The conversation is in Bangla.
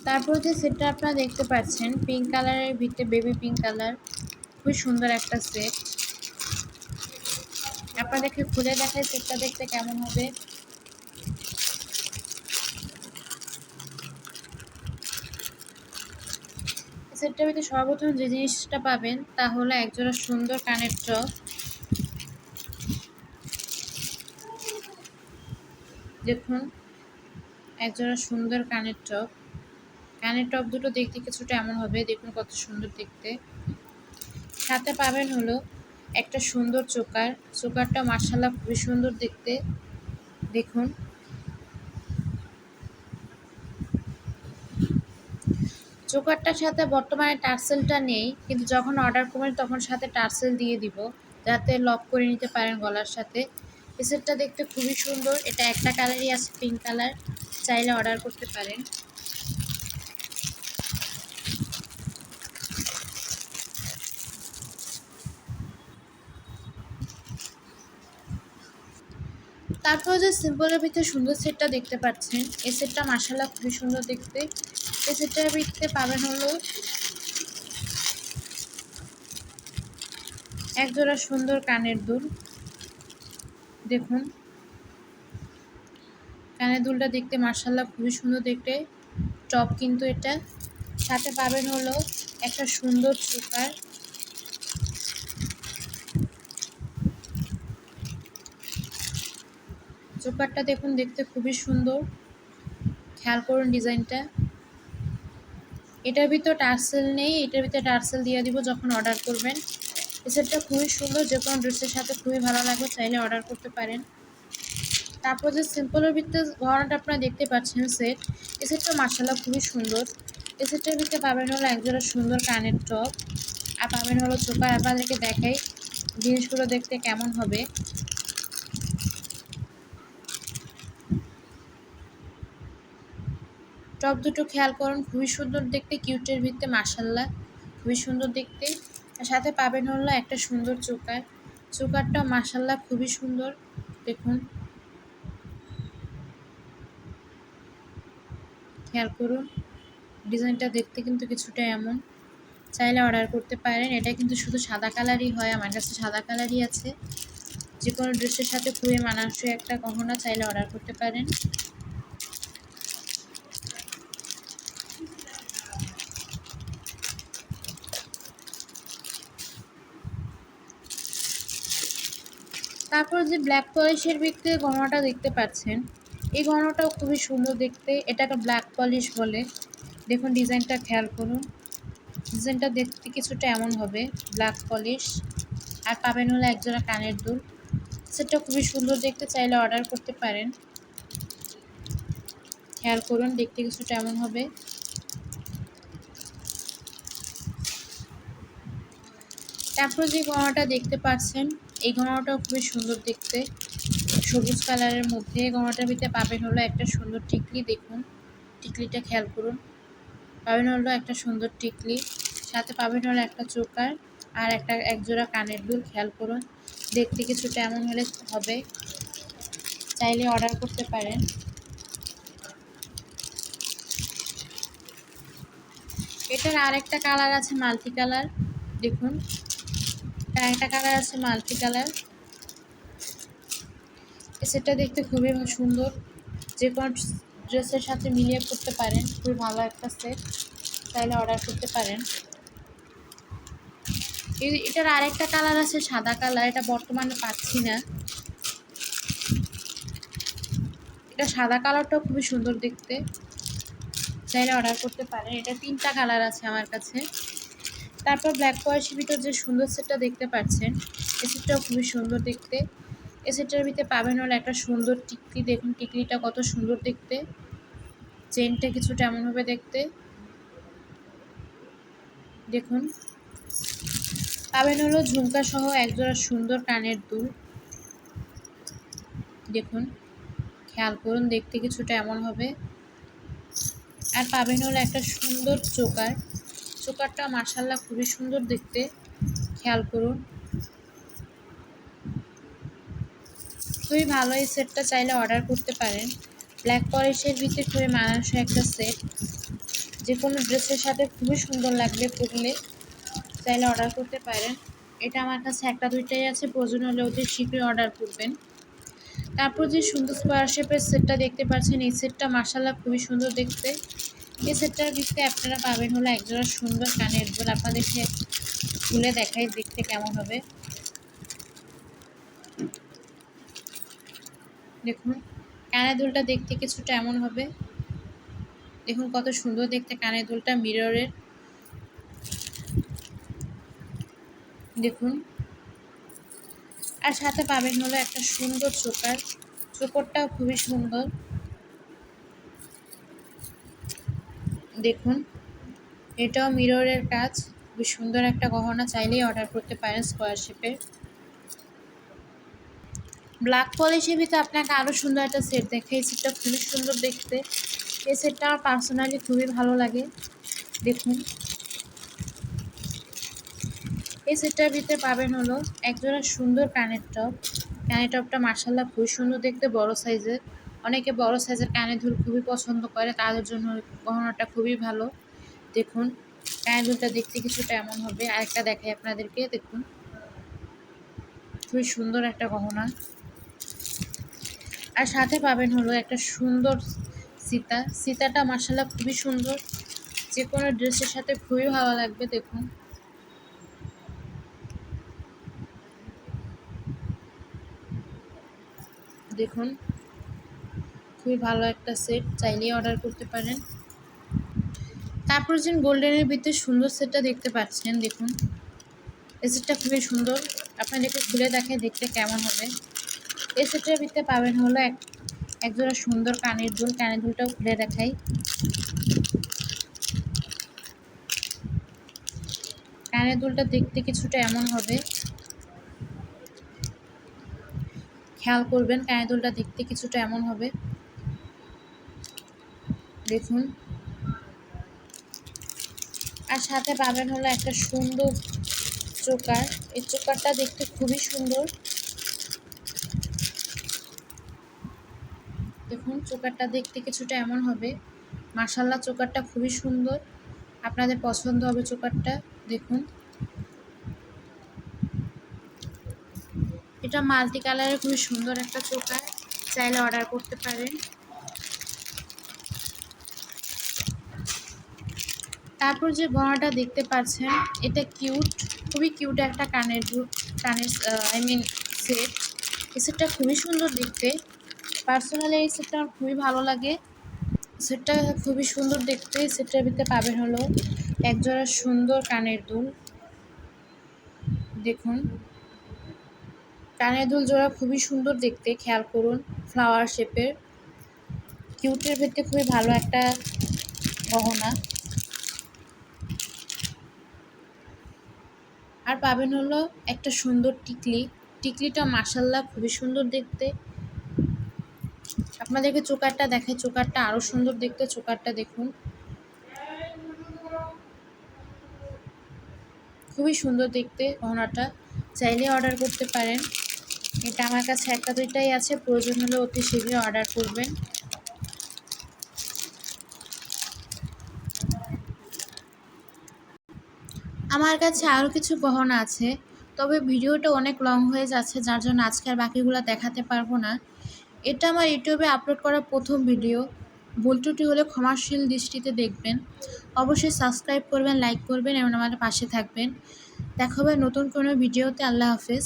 তারপর যে সেটটা আপনারা দেখতে পাচ্ছেন পিঙ্ক কালারের ভিতরে বেবি পিঙ্ক কালার, খুবই সুন্দর একটা সেট। আপনাদেরকে খুলে দেখাই সেটটা দেখতে কেমন হবে। সেটটার ভিতরে সর্বপ্রথম যে জিনিসটা পাবেন তা হলো একজোড়া সুন্দর কানের চক। দেখুন, একজোড়া সুন্দর কানের টপ। কানের টপ দুটো দেখতে কিছুটা এমন হবে, দেখুন কত সুন্দর দেখতে। সাথে পাবেন হলো একটা সুন্দর চোকার। চোকারটা মাশাআল্লাহ খুবই সুন্দর দেখতে। দেখুন, চোকারটার সাথে বর্তমানে টার্সেলটা নেই, কিন্তু যখন অর্ডার করবেন তখন সাথে টার্সেল দিয়ে দিব, যাতে লক করে নিতে পারেন গলার সাথে। এই সেটটা দেখতে খুবই সুন্দর। এটা একটা কালারই আছে, পিঙ্ক কালার। চাইলে অর্ডার করতে পারেন। তারপর যে সিম্পলের ভিতরে সুন্দর সেটটা দেখতে পাচ্ছেন, এই সেটটা মাশাআল্লাহ খুবই সুন্দর দেখতে। এই সেটটার ভিতরে পাবেন হলো একজোড়া সুন্দর কানের দুল। দেখুন, কানের দুলটা দেখতে মাশাআল্লাহ খুবই সুন্দর দেখতে। টপ কিন্তু এটা। সাথে পাবেন হলো একটা সুন্দর চোকার। চোকারটা দেখুন, দেখতে খুবই সুন্দর। খেয়াল করুন ডিজাইনটা। এটার ভিতর টার্সেল নেই, এটার ভিতরে টার্সেল দিয়ে দিব যখন অর্ডার করবেন। এই সেটটা খুবই সুন্দর, যে কোনো ড্রেসের সাথে খুবই ভালো লাগবে, চাইলে অর্ডার করতে পারেন। তারপর যে সিম্পলের ভিতরে গহনাটা আপনারা দেখতে পাচ্ছেন সেট, এই সেটটা মাশাআল্লাহ খুবই সুন্দর। এই সেটটার ভিতরে পাবেন হলো একজোড়া সুন্দর কানের টপ, আর পাবেন হলো চোকার। আপনাদেরকে দেখাই জিনিসগুলো দেখতে কেমন হবে। টপ দুটো খেয়াল করুন, খুবই সুন্দর দেখতে। কিউটের ভিতরে মাশাআল্লাহ খুবই সুন্দর দেখতে। আর সাথে পাবেন হলো একটা সুন্দর চোকার। চোকারটা মাশাআল্লাহ খুবই সুন্দর। দেখুন, খেয়াল করুন ডিজাইনটা দেখতে কিন্তু কিছুটা এমন। চাইলে অর্ডার করতে পারেন। এটা কিন্তু শুধু সাদা কালারই হয়, আমার কাছে সাদা কালারই আছে। যে কোনো ড্রেসের সাথে খুবই মানানসই একটা গহনা, চাইলে অর্ডার করতে পারেন। তারপর যে ব্ল্যাক পলিশের ভিতরে গহনাটা দেখতে পাচ্ছেন, এই গহনাটাও খুবই সুন্দর দেখতে। এটাকে ব্ল্যাক পলিশ বলে। দেখুন ডিজাইনটা খেয়াল করুন। ডিজাইনটা দেখতে কিছুটা এমন হবে, ব্ল্যাক পলিশ। আর পাবেন হলো একজোড়া কানের দুল। সেটা খুবই সুন্দর দেখতে, চাইলে অর্ডার করতে পারেন। খেয়াল করুন দেখতে কিছুটা এমন হবে। তারপর যে গহনাটা দেখতে পাচ্ছেন, এই গহনাটাও খুবই সুন্দর দেখতে, সবুজ কালারের মধ্যে। গহনাটার ভিতরে পাবেন হলো একটা সুন্দর টিকলি। দেখুন টিকলিটা খেয়াল করুন। পাবেন হলো একটা সুন্দর টিকলি, সাথে পাবেন হলো একটা চোকার, আর একটা একজোড়া কানের দুল। খেয়াল করুন দেখতে কিছুটা এমন হলে হবে, চাইলে অর্ডার করতে পারেন। এটার আরেকটা কালার আছে মাল্টি কালার। দেখুন, আরেকটা কালার আছে মাল্টি কালার। সেটা দেখতে খুবই সুন্দর, যে কোনো ড্রেসের সাথে মিলিয়ে করতে পারেন। খুবই ভালো একটা সেট, চাইলে অর্ডার করতে পারেন। এটার আরেকটা কালার আছে সাদা কালার, এটা বর্তমানে পাচ্ছি না। এটা সাদা কালারটাও খুবই সুন্দর দেখতে, চাইলে অর্ডার করতে পারেন। এটা 3টা কালার আছে আমার কাছে। তারপর ব্ল্যাক পলিশের ভিতর যে সুন্দর সেটটা দেখতে পাচ্ছেন, এই সেটটাও খুবই সুন্দর দেখতে। এই সেটটার ভিতরে পাবেন হলো একটা সুন্দর টিকলি। দেখুন টিকলিটা কত সুন্দর দেখতে। চেনটা কিছুটা এমন হবে দেখতে। দেখুন, পাবেন হলো ঝুমকা সহ একজোড়া সুন্দর কানের দুল। দেখুন, খেয়াল করুন দেখতে কিছুটা এমন হবে। আর পাবেন হলো একটা সুন্দর চোকার। চোকারটা মাশাআল্লাহ খুবই সুন্দর দেখতে। খেয়াল করুন, খুবই ভালো এই সেটটা, চাইলে অর্ডার করতে পারেন। ব্ল্যাক পলিশের ভিতরে খুবই মানানসই একটা সেট, যে কোনো ড্রেসের সাথে খুবই সুন্দর লাগবে পরলে, চাইলে অর্ডার করতে পারেন। এটা আমার কাছে একটা দুইটাই আছে, প্রয়োজন হলে অতি শীঘ্রই অর্ডার করবেন। তারপর যে সুন্দর স্কোয়ার শেপের সেটটা দেখতে পাচ্ছেন, এই সেটটা মাশাআল্লাহ খুবই সুন্দর দেখতে। এই সেটটার ভিতরে আপনারা পাবেন হলো একজোড়া সুন্দর কানের দুল। আপনাদেরকে খুলে দেখাই দেখতে কেমন হবে। দেখুন কানের দুলটা দেখতে কিছুটা এমন হবে। দেখুন কত সুন্দর দেখতে কানের দুলটা, মিররের। দেখুন আর সাথে পাবেন হলো একটা সুন্দর চোকার। চোকরটাও খুবই সুন্দর। দেখুন এটাও মিররের কাজ, খুবই সুন্দর একটা গহনা, চাইলেই অর্ডার করতে পারেন স্কোয়ার শেপের। ব্ল্যাক পলিশের ভিতরে আপনাকে আরও সুন্দর একটা সেট দেখে, এই সেটটা খুবই সুন্দর দেখতে। এই সেটটা আমার পার্সোনালি খুবই ভালো লাগে। দেখুন এই সেটটার ভিতরে পাবেন হলো একজোড়া সুন্দর কানের টপ। কানের টপটা মাশাআল্লাহ খুবই সুন্দর দেখতে, বড় সাইজের। অনেকে বড় সাইজের কানের দুল খুবই পছন্দ করে, তাদের জন্য গহনাটা খুবই ভালো। দেখুন কানের দুলটা দেখতে কিছুটা এমন হবে। আরেকটা দেখাই আপনাদেরকে। দেখুন খুবই সুন্দর একটা গহনা। আর সাথে পাবেন হলো একটা সুন্দর সীতা। সীতাটা মাশাআল্লাহ খুবই সুন্দর, যে কোনো ড্রেসের সাথে খুবই ভালো লাগবে। দেখুন দেখুন খুবই ভালো একটা সেট, চাইলেই অর্ডার করতে পারেন। তারপর যে গোল্ডেনের ভিতরে সুন্দর সেটটা দেখতে পাচ্ছেন, দেখুন এই সেটটা খুবই সুন্দর। আপনাদেরকে খুলে দেখে দেখতে কেমন হবে। এই সেটটার ভিতরে পাবেন হলো একজোড়া সুন্দর কানের দুল। কানের দুলটাও খুলে দেখাই। কানের দুলটা দেখতে কিছুটা এমন হবে, খেয়াল করবেন। কানের দুলটা দেখতে কিছুটা এমন হবে। দেখুন আর সাথে পাবেন হলো একটা সুন্দর চোকার। এই চোকারটা দেখতে খুবই সুন্দর। দেখুন চোকারটা দেখতে কিছুটা এমন হবে। মাশাআল্লাহ চোকারটা খুবই সুন্দর, আপনাদের পছন্দ হবে চোকারটা। দেখুন এটা মাল্টি কালারের খুবই সুন্দর একটা চোকার, চাইলে অর্ডার করতে পারেন। তারপর যে গহনাটা দেখতে পাচ্ছেন, এটা কিউট, খুবই কিউট একটা কানের সেট। এই সেটটা খুবই সুন্দর দেখতে। পার্সোনালি এই সেটটা আমার খুবই ভালো লাগে। সেটটা খুবই সুন্দর দেখতে। সেটটার ভিতরে পাবেন হলো একজোড়া সুন্দর কানের দুল। দেখুন কানের দুল জোড়া খুবই সুন্দর দেখতে, খেয়াল করুন। ফ্লাওয়ার শেপের, কিউটের ভিতরে খুবই ভালো একটা গহনা। আর পাবেন হলো একটা সুন্দর টিকলি। টিকলিটা মাশাআল্লাহ খুবই সুন্দর দেখতে। আপনাদেরকে চোকারটা দেখে, চোকারটা আরও সুন্দর দেখতে। চোকারটা দেখুন খুবই সুন্দর দেখতে গহনাটা, চাইলে অর্ডার করতে পারেন। এটা আমার কাছে একটা দুইটাই আছে, প্রয়োজন হলে অতি শীঘ্রই অর্ডার করবেন। আমার কাছে আরও কিছু গহনা আছে, তবে ভিডিওটা অনেক লং হয়ে যাচ্ছে, যার জন্য আজকে আর বাকিগুলো দেখাতে পারবো না। এটা আমার ইউটিউবে আপলোড করা প্রথম ভিডিও, ভুল ত্রুটি হলে ক্ষমাশীল দৃষ্টিতে দেখবেন। অবশ্যই সাবস্ক্রাইব করবেন, লাইক করবেন এবং আমাদের পাশে থাকবেন। দেখা হবে নতুন কোনো ভিডিওতে। আল্লাহ হাফেজ।